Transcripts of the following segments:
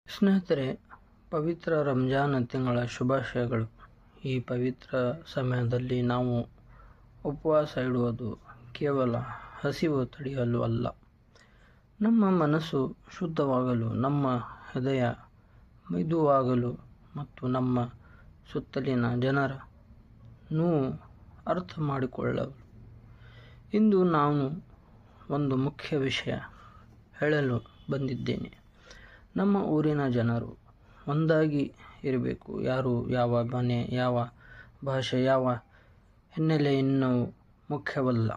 ಸ್ನೇಹಿತರೆ, ಪವಿತ್ರ ರಂಜಾನ್ ತಿಂಗಳ ಶುಭಾಶಯಗಳು. ಈ ಪವಿತ್ರ ಸಮಯದಲ್ಲಿ ನಾವು ಉಪವಾಸ ಇಡುವುದು ಕೇವಲ ಹಸಿವು ತಡೆಯಲು ಅಲ್ಲ, ನಮ್ಮ ಮನಸ್ಸು ಶುದ್ಧವಾಗಲು, ನಮ್ಮ ಹೃದಯ ಮೃದುವಾಗಲು ಮತ್ತು ನಮ್ಮ ಸುತ್ತಲಿನ ಜನರ ನೋವು ಅರ್ಥ ಮಾಡಿಕೊಳ್ಳಲು. ಇಂದು ನಾನು ಒಂದು ಮುಖ್ಯ ವಿಷಯ ಹೇಳಲು ಬಂದಿದ್ದೇನೆ. ನಮ್ಮ ಊರಿನ ಜನರು ಒಂದಾಗಿ ಇರಬೇಕು. ಯಾರು, ಯಾವ ಮನೆ, ಯಾವ ಭಾಷೆ, ಯಾವ ಹಿನ್ನೆಲೆ ಎನ್ನುವು ಮುಖ್ಯವಲ್ಲ.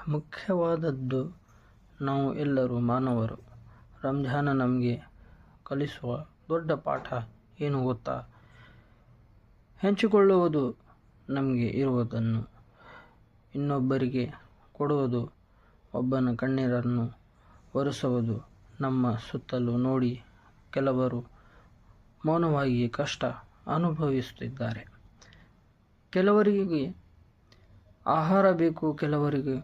ಮುಖ್ಯವಾದದ್ದು ನಾವು ಎಲ್ಲರೂ ಮಾನವರು. ರಂಜಾನ್ ನಮಗೆ ಕಲಿಸುವ ದೊಡ್ಡ ಪಾಠ ಏನು ಗೊತ್ತಾ? ಹಂಚಿಕೊಳ್ಳುವುದು, ನಮಗೆ ಇರುವುದನ್ನು ಇನ್ನೊಬ್ಬರಿಗೆ ಕೊಡುವುದು, ಒಬ್ಬನ ಕಣ್ಣೀರನ್ನು ಒರೆಸುವುದು. ನಮ್ಮ ಸುತ್ತಲೂ ನೋಡಿ, ಕೆಲವರು ಮೌನವಾಗಿ ಕಷ್ಟ ಅನುಭವಿಸುತ್ತಿದ್ದಾರೆ. ಕೆಲವರಿಗೆ ಆಹಾರ ಬೇಕು, ಕೆಲವರಿಗೆ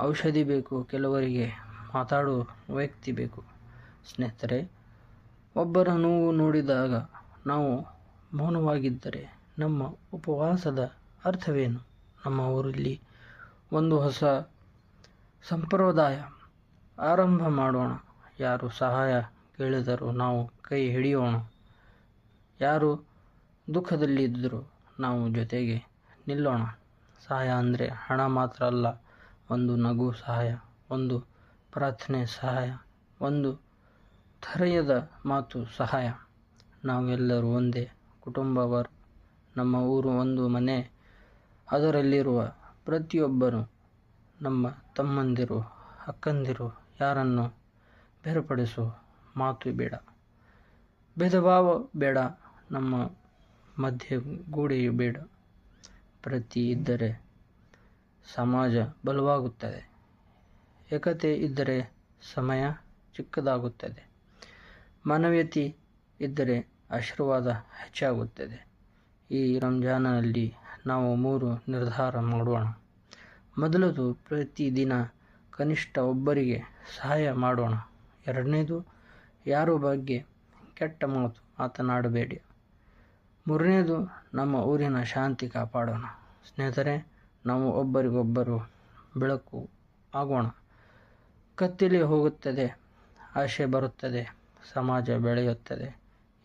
ಔಷಧಿ ಬೇಕು, ಕೆಲವರಿಗೆ ಮಾತಾಡುವ ವ್ಯಕ್ತಿ ಬೇಕು. ಸ್ನೇಹಿತರೆ, ಒಬ್ಬರ ನೋವು ನೋಡಿದಾಗ ನಾವು ಮೌನವಾಗಿದ್ದರೆ ನಮ್ಮ ಉಪವಾಸದ ಅರ್ಥವೇನು? ನಮ್ಮ ಊರಲ್ಲಿ ಒಂದು ಹೊಸ ಸಂಪ್ರದಾಯ ಆರಂಭ ಮಾಡೋಣ. ಯಾರು ಸಹಾಯ ಕೇಳಿದರೂ ನಾವು ಕೈ ಹಿಡಿಯೋಣ. ಯಾರು ದುಃಖದಲ್ಲಿದ್ದರೂ ನಾವು ಜೊತೆಗೆ ನಿಲ್ಲೋಣ. ಸಹಾಯ ಅಂದರೆ ಹಣ ಮಾತ್ರ ಅಲ್ಲ, ಒಂದು ನಗು ಸಹಾಯ, ಒಂದು ಪ್ರಾರ್ಥನೆ ಸಹಾಯ, ಒಂದು ಧೈರ್ಯದ ಮಾತು ಸಹಾಯ. ನಾವೆಲ್ಲರೂ ಒಂದೇ ಕುಟುಂಬವರು. ನಮ್ಮ ಊರು ಒಂದು ಮನೆ. ಅದರಲ್ಲಿರುವ ಪ್ರತಿಯೊಬ್ಬರು ನಮ್ಮ ತಮ್ಮಂದಿರು, ಅಕ್ಕಂದಿರು. ಯಾರನ್ನು ಬೇರ್ಪಡಿಸುವ ಮಾತು ಬೇಡ, ಭೇದಭಾವ ಬೇಡ, ನಮ್ಮ ಮಧ್ಯೆ ಗೋಡೆಯು ಬೇಡ. ಪ್ರೀತಿ ಇದ್ದರೆ ಸಮಾಜ ಬಲವಾಗುತ್ತದೆ. ಏಕತೆ ಇದ್ದರೆ ಸಮಯ ಚಿಕ್ಕದಾಗುತ್ತದೆ. ಮಾನವೀಯತೆ ಇದ್ದರೆ ಆಶೀರ್ವಾದ ಹೆಚ್ಚಾಗುತ್ತದೆ. ಈ ರಂಜಾನ್ನಲ್ಲಿ ನಾವು 3 ನಿರ್ಧಾರ ಮಾಡೋಣ. ಮೊದಲದು, ಪ್ರತಿದಿನ ಕನಿಷ್ಠ ಒಬ್ಬರಿಗೆ ಸಹಾಯ ಮಾಡೋಣ. ಎರಡನೇದು, ಯಾರ ಬಗ್ಗೆ ಕೆಟ್ಟ ಮಾತು ಮಾತನಾಡಬೇಡಿ. ಮೂರನೇದು, ನಮ್ಮ ಊರಿನ ಶಾಂತಿ ಕಾಪಾಡೋಣ. ಸ್ನೇಹಿತರೆ, ನಾವು ಒಬ್ಬರಿಗೊಬ್ಬರು ಬೆಳಕು ಆಗೋಣ. ಕತ್ತಲೆ ಹೋಗುತ್ತದೆ, ಆಶೆ ಬರುತ್ತದೆ, ಸಮಾಜ ಬೆಳೆಯುತ್ತದೆ.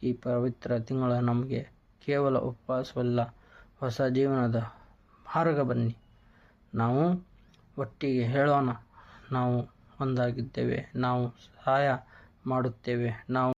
ಈ ಪವಿತ್ರ ತಿಂಗಳು ನಮಗೆ ಕೇವಲ ಉಪವಾಸವಲ್ಲ, ಹೊಸ ಜೀವನದ ಮಾರ್ಗ. ಬನ್ನಿ, ನಾವು ಒಟ್ಟಿಗೆ ಹೇಳೋಣ, ನಾವು ಒಂದಾಗಿದ್ದೇವೆ, ನಾವು ಸಹಾಯ ಮಾಡುತ್ತೇವೆ, ನಾವು